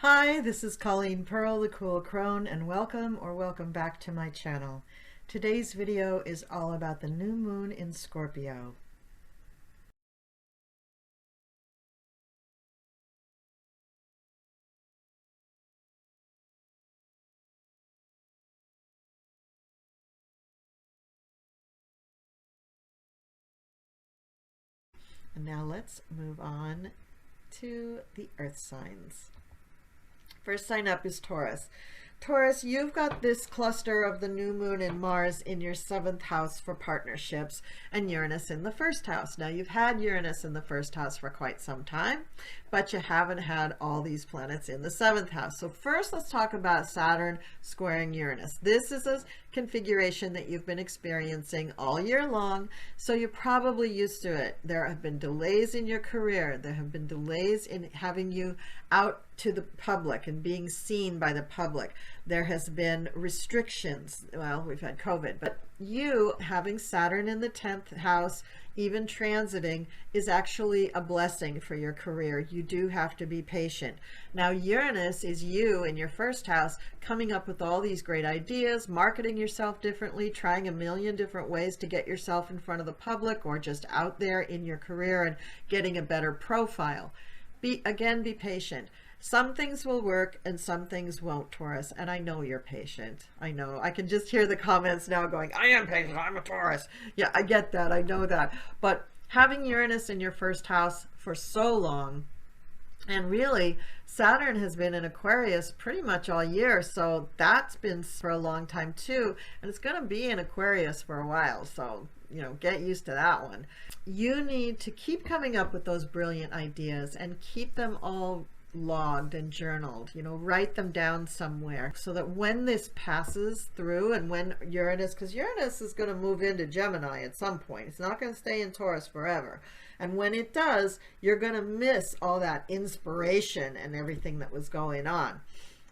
Hi, this is Colleen Pearl, the Cool Crone, and welcome back to my channel. Today's video is all about the new moon in Scorpio. And now let's move on to the earth signs. First sign up is Taurus. Taurus, you've got this cluster of the new moon and Mars in your 7th house for partnerships and Uranus in the 1st house. Now, you've had Uranus in the 1st house for quite some time, but you haven't had all these planets in the 7th house. So first, let's talk about Saturn squaring Uranus. This is a configuration that you've been experiencing all year long, so you're probably used to it. There have been delays in your career. There have been delays in having you out to the public and being seen by the public. There has been restrictions. Well, we've had COVID, but you having Saturn in the 10th house, even transiting, is actually a blessing for your career. You do have to be patient. Now, Uranus is you in your 1st house, coming up with all these great ideas, marketing yourself differently, trying a million different ways to get yourself in front of the public or just out there in your career and getting a better profile. Be patient. Some things will work and some things won't, Taurus, and I know you're patient. I know. I can just hear the comments now going, I am patient, I'm a Taurus. Yeah, I get that, I know that. But having Uranus in your 1st house for so long, and really Saturn has been in Aquarius pretty much all year, so that's been for a long time too, and it's going to be in Aquarius for a while, so get used to that one. You need to keep coming up with those brilliant ideas and keep them all logged and journaled, write them down somewhere so that when this passes through and when Uranus, because Uranus is going to move into Gemini at some point, it's not going to stay in Taurus forever, and when it does, you're going to miss all that inspiration and everything that was going on.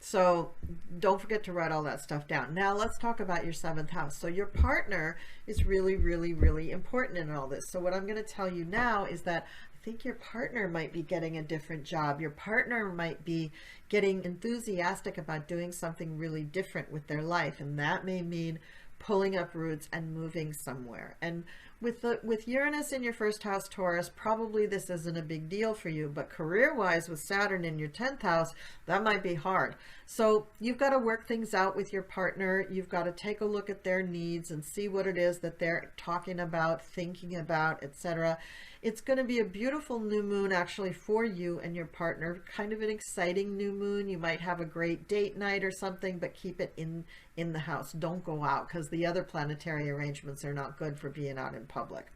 So don't forget to write all that stuff down. Now let's talk about your 7th house. So your partner is really, really, really important in all this. So what I'm going to tell you now is that I think your partner might be getting a different job. Your partner might be getting enthusiastic about doing something really different with their life. And that may mean pulling up roots and moving somewhere. And with Uranus in your 1st house, Taurus, probably this isn't a big deal for you, but career-wise with Saturn in your 10th house, that might be hard. So you've got to work things out with your partner. You've got to take a look at their needs and see what it is that they're talking about, thinking about, etc. It's going to be a beautiful new moon actually for you and your partner, kind of an exciting new moon. You might have a great date night or something, but keep it in the house. Don't go out because the other planetary arrangements are not good for being out in public.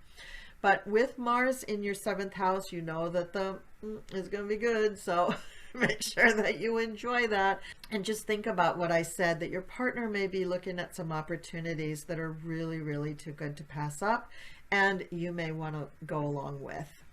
But with Mars in your 7th house, you know that it's going to be good. So make sure that you enjoy that. And just think about what I said, that your partner may be looking at some opportunities that are really, really too good to pass up, and you may want to go along with.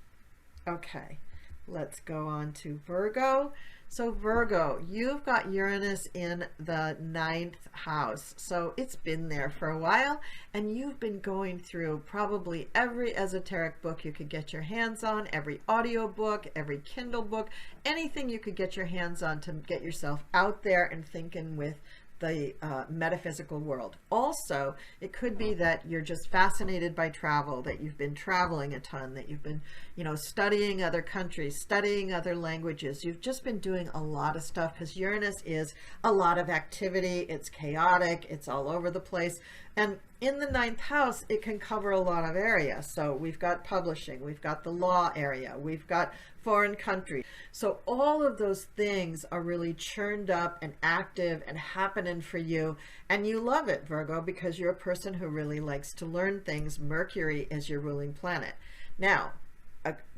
Okay, let's go on to Virgo. So Virgo, you've got Uranus in the 9th house. So it's been there for a while, and you've been going through probably every esoteric book you could get your hands on, every audio book, every Kindle book, anything you could get your hands on to get yourself out there and thinking with the metaphysical world. Also, it could be that you're just fascinated by travel, that you've been traveling a ton, that you've been, studying other countries, studying other languages. You've just been doing a lot of stuff because Uranus is a lot of activity. It's chaotic. It's all over the place. And in the 9th house, it can cover a lot of area. So we've got publishing, we've got the law area, we've got foreign countries. So all of those things are really churned up and active and happening for you. And you love it, Virgo, because you're a person who really likes to learn things. Mercury is your ruling planet. Now,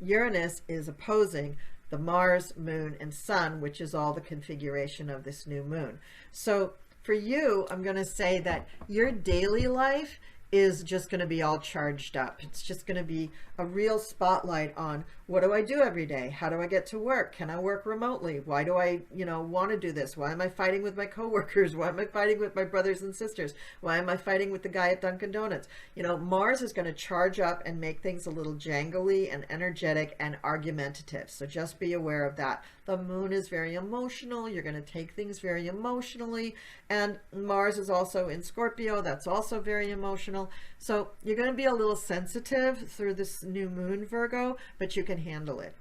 Uranus is opposing the Mars, Moon, and Sun, which is all the configuration of this new moon. So for you, I'm going to say that your daily life is just going to be all charged up. It's just going to be a real spotlight on, what do I do every day? How do I get to work? Can I work remotely? Why do I, want to do this? Why am I fighting with my coworkers? Why am I fighting with my brothers and sisters? Why am I fighting with the guy at Dunkin' Donuts? Mars is going to charge up and make things a little jangly and energetic and argumentative. So just be aware of that. The moon is very emotional. You're going to take things very emotionally. And Mars is also in Scorpio. That's also very emotional. So you're going to be a little sensitive through this new moon, Virgo, but you can handle it.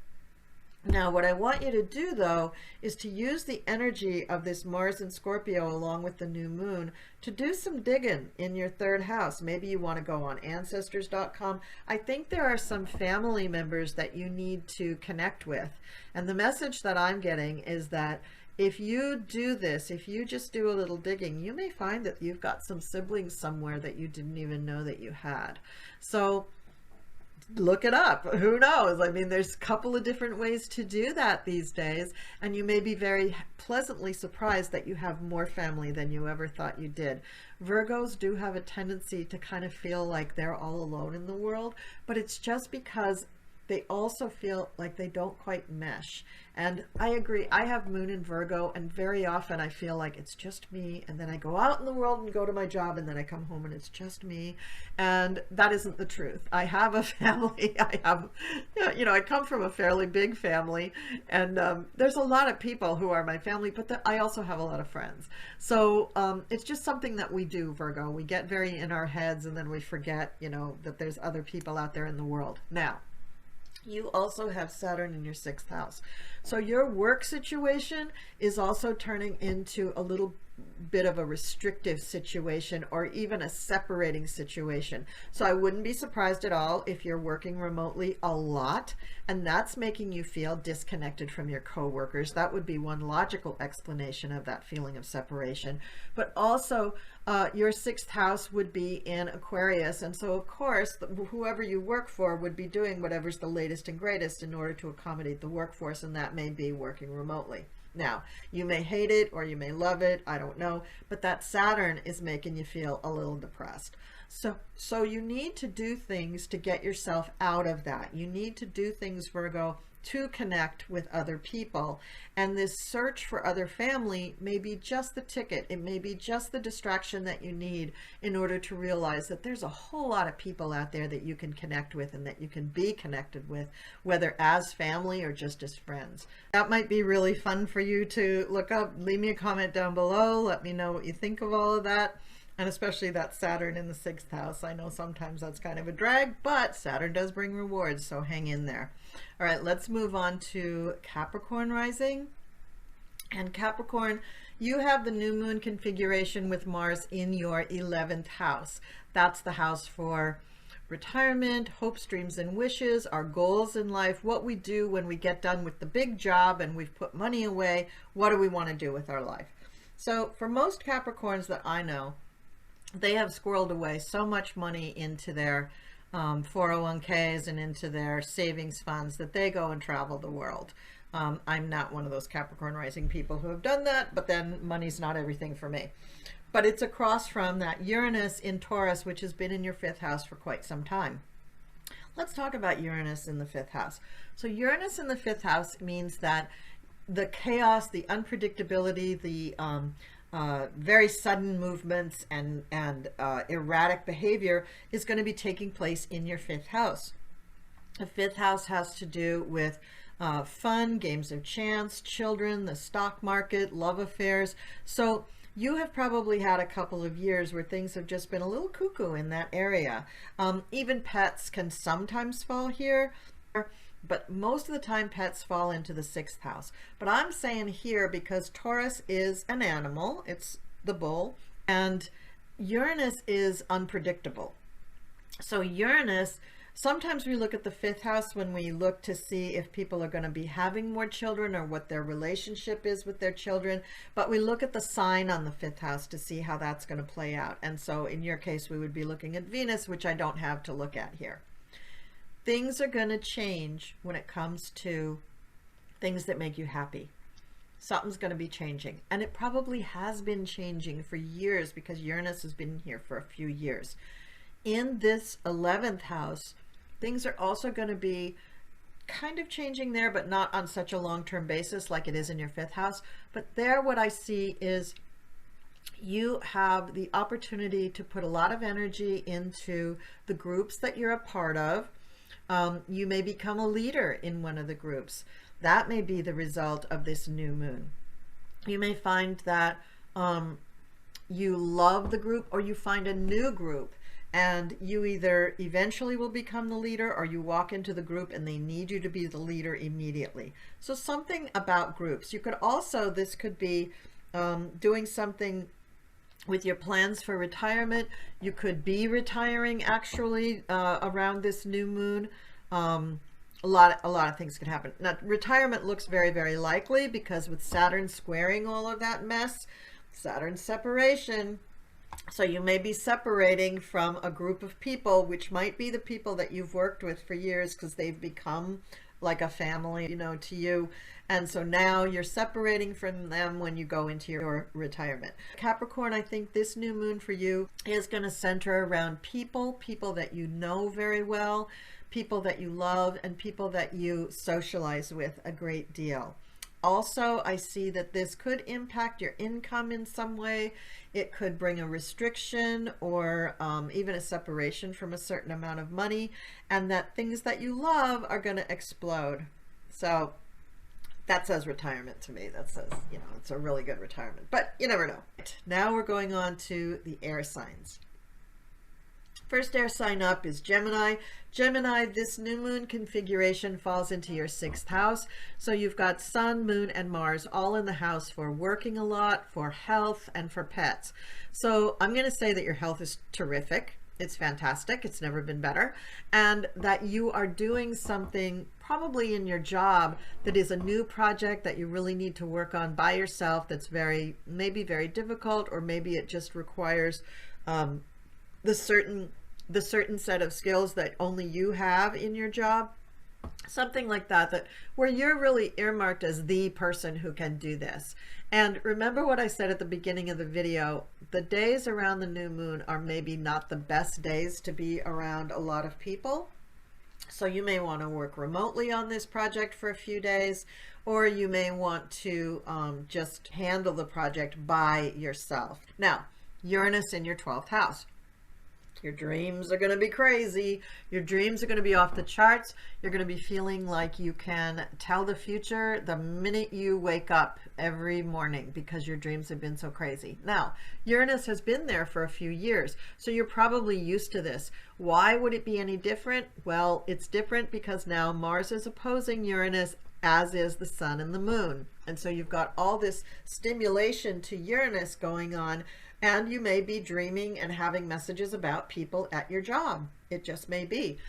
Now, what I want you to do, though, is to use the energy of this Mars in Scorpio along with the new moon to do some digging in your third house. Maybe you want to go on ancestors.com. I think there are some family members that you need to connect with. And the message that I'm getting is that if you do this, if you just do a little digging, you may find that you've got some siblings somewhere that you didn't even know that you had. So look it up. Who knows? I mean, there's a couple of different ways to do that these days, and you may be very pleasantly surprised that you have more family than you ever thought you did. Virgos do have a tendency to kind of feel like they're all alone in the world, but it's just because they also feel like they don't quite mesh. And I agree. I have moon in Virgo, and very often I feel like it's just me, and then I go out in the world and go to my job, and then I come home and it's just me. And that isn't the truth. I have a family. I have, I come from a fairly big family, and there's a lot of people who are my family, but I also have a lot of friends. So it's just something that we do, Virgo. We get very in our heads, and then we forget, that there's other people out there in the world. Now, you also have Saturn in your 6th house. So your work situation is also turning into a little bit of a restrictive situation, or even a separating situation. So I wouldn't be surprised at all if you're working remotely a lot and that's making you feel disconnected from your coworkers. That would be one logical explanation of that feeling of separation. But also your 6th house would be in Aquarius, and so of course whoever you work for would be doing whatever's the latest and greatest in order to accommodate the workforce, and that may be working remotely. Now, you may hate it or you may love it, I don't know, but that Saturn is making you feel a little depressed. So you need to do things to get yourself out of that. You need to do things, Virgo, to connect with other people. And this search for other family may be just the ticket. It may be just the distraction that you need in order to realize that there's a whole lot of people out there that you can connect with and that you can be connected with, whether as family or just as friends. That might be really fun for you to look up. Leave me a comment down below. Let me know what you think of all of that. And especially that Saturn in the 6th house. I know sometimes that's kind of a drag, but Saturn does bring rewards, so hang in there. All right, let's move on to Capricorn rising. And Capricorn, you have the new moon configuration with Mars in your 11th house. That's the house for retirement, hopes, dreams, and wishes, our goals in life, what we do when we get done with the big job and we've put money away. What do we want to do with our life? So for most Capricorns that I know, they have squirreled away so much money into their 401ks and into their savings funds that they go and travel the world. I'm not one of those Capricorn rising people who have done that, but then money's not everything for me. But it's across from that Uranus in Taurus, which has been in your 5th house for quite some time. Let's talk about Uranus in the 5th house. So Uranus in the 5th house means that the chaos, the unpredictability, the very sudden movements and erratic behavior is going to be taking place in your 5th house. The 5th house has to do with fun, games of chance, children, the stock market, love affairs. So you have probably had a couple of years where things have just been a little cuckoo in that area. Even pets can sometimes fall here, but most of the time pets fall into the 6th house. But I'm saying here because Taurus is an animal, it's the bull, and Uranus is unpredictable. So Uranus, sometimes we look at the 5th house when we look to see if people are going to be having more children or what their relationship is with their children, but we look at the sign on the 5th house to see how that's going to play out. And so in your case, we would be looking at Venus, which I don't have to look at here. Things are going to change when it comes to things that make you happy. Something's going to be changing, and it probably has been changing for years because Uranus has been here for a few years. in this 11th house, things are also going to be kind of changing there, but not on such a long-term basis like it is in your 5th house. But there, what I see is you have the opportunity to put a lot of energy into the groups that you're a part of. You may become a leader in one of the groups. That may be the result of this new moon. You may find that you love the group, or you find a new group and you either eventually will become the leader, or you walk into the group and they need you to be the leader immediately. So something about groups. You could also, this could be doing something with your plans for retirement. You could be retiring actually around this new moon. A lot of things could happen. Now, retirement looks very, very likely because with Saturn squaring all of that mess, Saturn separation. So you may be separating from a group of people, which might be the people that you've worked with for years because they've become like a family, you know, to you. And so now you're separating from them when you go into your retirement. Capricorn, I think this new moon for you is going to center around people that you know very well, people that you love, and people that you socialize with a great deal. Also, I see that this could impact your income in some way. It could bring a restriction or even a separation from a certain amount of money, and that things that you love are going to explode. So that says retirement to me. That says, you know, it's a really good retirement, but you never know. Now we're going on to the air signs. First air sign up is Gemini. Gemini, this new moon configuration falls into your 6th house. So you've got Sun, Moon, and Mars all in the house for working a lot, for health, and for pets. So I'm going to say that your health is terrific. It's fantastic. It's never been better. And that you are doing something probably in your job that is a new project that you really need to work on by yourself, that's maybe very difficult, or maybe it just requires the certain set of skills that only you have in your job, something like that, where you're really earmarked as the person who can do this. And remember what I said at the beginning of the video, the days around the new moon are maybe not the best days to be around a lot of people. So you may want to work remotely on this project for a few days, or you may want to just handle the project by yourself. Now, Uranus in your 12th house. Your dreams are going to be crazy. Your dreams are going to be off the charts. You're going to be feeling like you can tell the future the minute you wake up every morning because your dreams have been so crazy. Now, Uranus has been there for a few years, so you're probably used to this. Why would it be any different? Well, it's different because now Mars is opposing Uranus, as is the Sun and the Moon. And so you've got all this stimulation to Uranus going on, and you may be dreaming and having messages about people at your job. It just may be.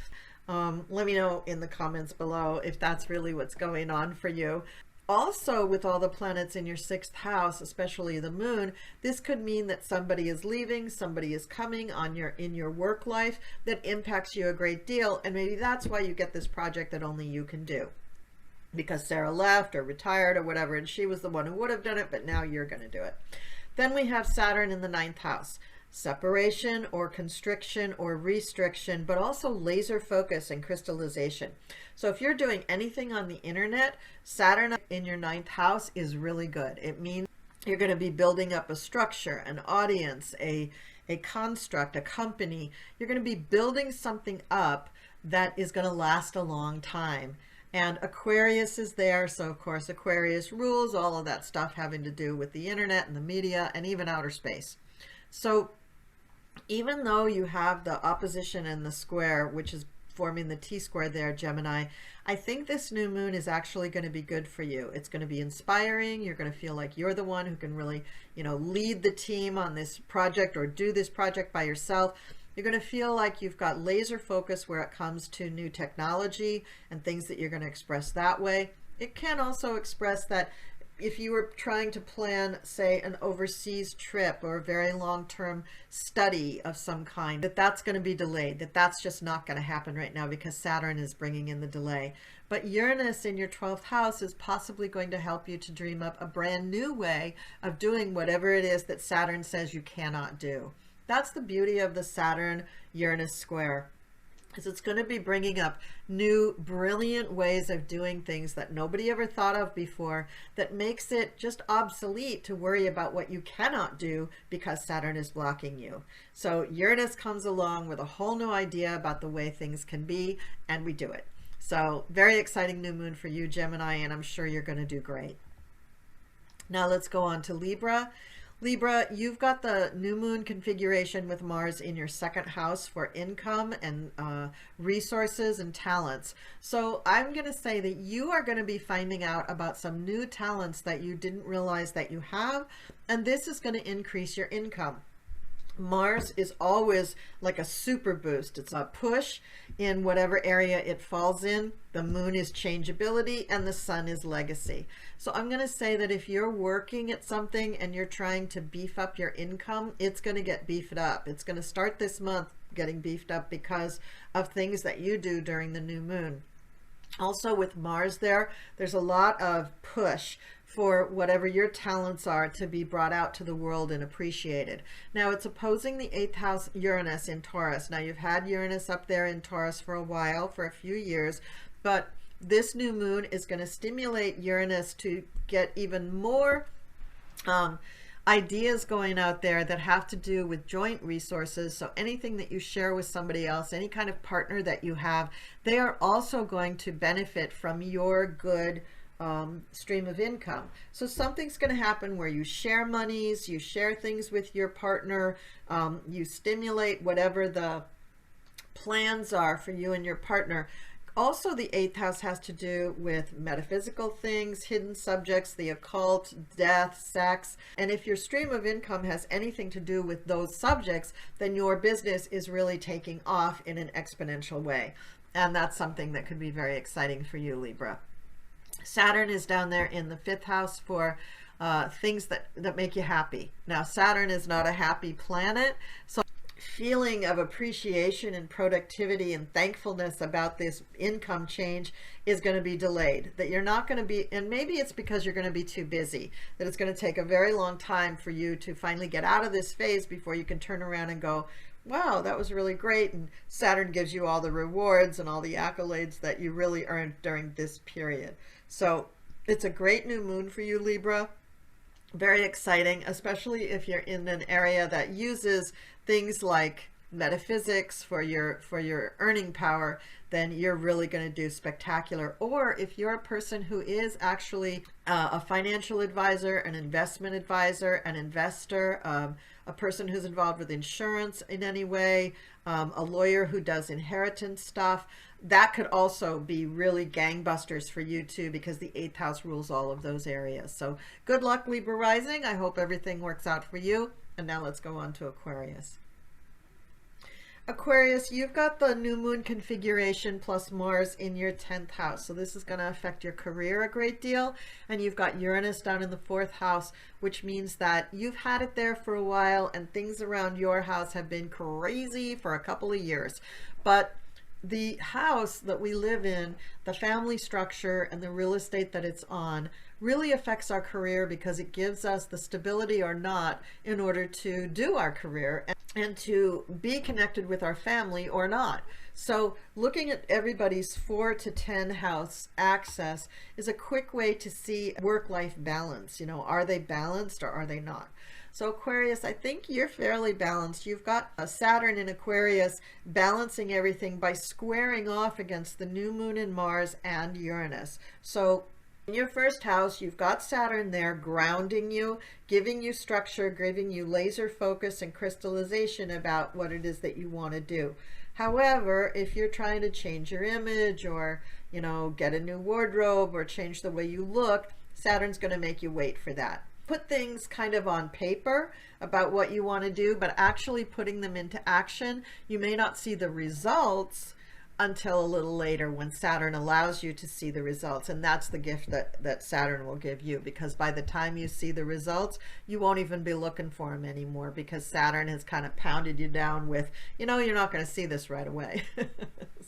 Let me know in the comments below if that's really what's going on for you. Also, with all the planets in your 6th house, especially the moon, this could mean that somebody is leaving, somebody is coming in your work life that impacts you a great deal, and maybe that's why you get this project that only you can do. Because Sarah left or retired or whatever, and she was the one who would have done it, but now you're going to do it. Then we have Saturn in the 9th house. Separation or constriction or restriction, but also laser focus and crystallization. So if you're doing anything on the internet, Saturn in your 9th house is really good. It means you're going to be building up a structure, an audience, a construct, a company. You're going to be building something up that is going to last a long time. And Aquarius is there, so of course Aquarius rules all of that stuff having to do with the internet and the media and even outer space. So even though you have the opposition and the square, which is forming the T-square there, Gemini, I think this new moon is actually going to be good for you. It's going to be inspiring. You're going to feel like you're the one who can really, you know, lead the team on this project or do this project by yourself. You're going to feel like you've got laser focus where it comes to new technology and things that you're going to express that way. It can also express that if you were trying to plan, say, an overseas trip or a very long-term study of some kind, that's going to be delayed, that's just not going to happen right now because Saturn is bringing in the delay. But Uranus in your 12th house is possibly going to help you to dream up a brand new way of doing whatever it is that Saturn says you cannot do. That's the beauty of the Saturn-Uranus square. Is it's going to be bringing up new brilliant ways of doing things that nobody ever thought of before, that makes it just obsolete to worry about what you cannot do because Saturn is blocking you. So Uranus comes along with a whole new idea about the way things can be, and we do it. So very exciting new moon for you, Gemini, and I'm sure you're going to do great. Now let's go on to Libra. Libra, you've got the new moon configuration with Mars in your second house for income and resources and talents. So I'm going to say that you are going to be finding out about some new talents that you didn't realize that you have, and this is going to increase your income. Mars is always like a super boost. It's a push in whatever area it falls in. The moon is changeability and the sun is legacy. So I'm going to say that if you're working at something and you're trying to beef up your income, it's going to get beefed up. It's going to start this month getting beefed up because of things that you do during the new moon. Also with Mars there's a lot of push for whatever your talents are to be brought out to the world and appreciated. Now it's opposing the 8th house Uranus in Taurus. Now you've had Uranus up there in Taurus for a while, for a few years, but this new moon is going to stimulate Uranus to get even more ideas going out there that have to do with joint resources. So anything that you share with somebody else, any kind of partner that you have, they are also going to benefit from your good stream of income. So something's going to happen where you share monies, you share things with your partner, you stimulate whatever the plans are for you and your partner. Also, the 8th house has to do with metaphysical things, hidden subjects, the occult, death, sex. And if your stream of income has anything to do with those subjects, then your business is really taking off in an exponential way. And that's something that could be very exciting for you, Libra. Saturn is down there in the 5th house for things that make you happy. Now, Saturn is not a happy planet, so feeling of appreciation and productivity and thankfulness about this income change is going to be delayed. That you're not going to be, and maybe it's because you're going to be too busy, that it's going to take a very long time for you to finally get out of this phase before you can turn around and go, wow, that was really great. And Saturn gives you all the rewards and all the accolades that you really earned during this period. So it's a great new moon for you, Libra. Very exciting, especially if you're in an area that uses things like metaphysics for your earning power, then you're really going to do spectacular. Or if you're a person who is actually a financial advisor, an investment advisor, an investor, a person who's involved with insurance in any way, a lawyer who does inheritance stuff, that could also be really gangbusters for you too, because the 8th house rules all of those areas. So good luck, Libra rising. I hope everything works out for you. And now let's go on to Aquarius. Aquarius, you've got the new moon configuration plus Mars in your 10th house. So this is going to affect your career a great deal. And you've got Uranus down in the 4th house, which means that you've had it there for a while and things around your house have been crazy for a couple of years. But the house that we live in, the family structure and the real estate that it's on really affects our career, because it gives us the stability or not in order to do our career and to be connected with our family or not. So looking at everybody's 4 to 10 house access is a quick way to see work-life balance. You know, are they balanced or are they not? So Aquarius, I think you're fairly balanced. You've got a Saturn in Aquarius balancing everything by squaring off against the new moon in Mars and Uranus. So in your first house, you've got Saturn there grounding you, giving you structure, giving you laser focus and crystallization about what it is that you want to do. However, if you're trying to change your image or, you know, get a new wardrobe or change the way you look, Saturn's going to make you wait for that. Put things kind of on paper about what you want to do, but actually putting them into action, you may not see the results until a little later when Saturn allows you to see the results. And that's the gift that Saturn will give you, because by the time you see the results, you won't even be looking for them anymore, because Saturn has kind of pounded you down with, you know, you're not going to see this right away.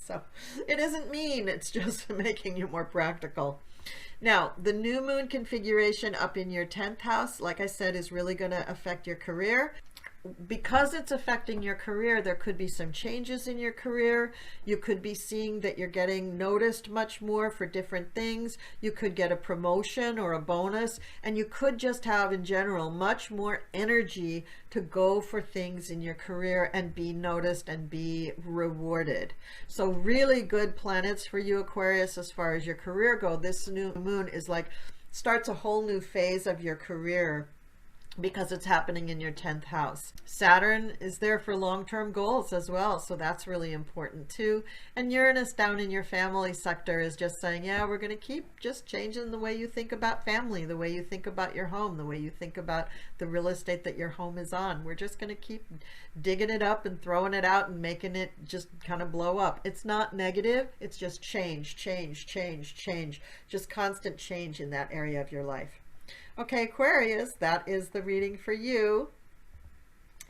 So it isn't mean, it's just making you more practical. Now, the new moon configuration up in your 10th house, like I said, is really going to affect your career. because it's affecting your career, there could be some changes in your career. You could be seeing that you're getting noticed much more for different things. You could get a promotion or a bonus, and you could just have in general much more energy to go for things in your career and be noticed and be rewarded. So really good planets for you, Aquarius, as far as your career go. This new moon is like starts a whole new phase of your career, because it's happening in your 10th house. Saturn is there for long-term goals as well, so that's really important too. And Uranus down in your family sector is just saying, yeah, we're going to keep just changing the way you think about family, the way you think about your home, the way you think about the real estate that your home is on. We're just going to keep digging it up and throwing it out and making it just kind of blow up. It's not negative, it's just change, change, change, change, just constant change in that area of your life. Okay, Aquarius, that is the reading for you.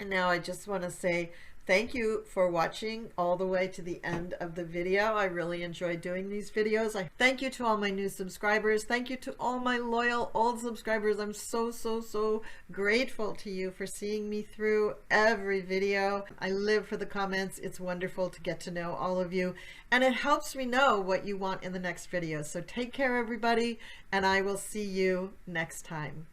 And now I just want to say thank you for watching all the way to the end of the video. I really enjoy doing these videos. I thank you to all my new subscribers. Thank you to all my loyal old subscribers. I'm so grateful to you for seeing me through every video. I live for the comments. It's wonderful to get to know all of you, and it helps me know what you want in the next video. So take care, everybody, and I will see you next time.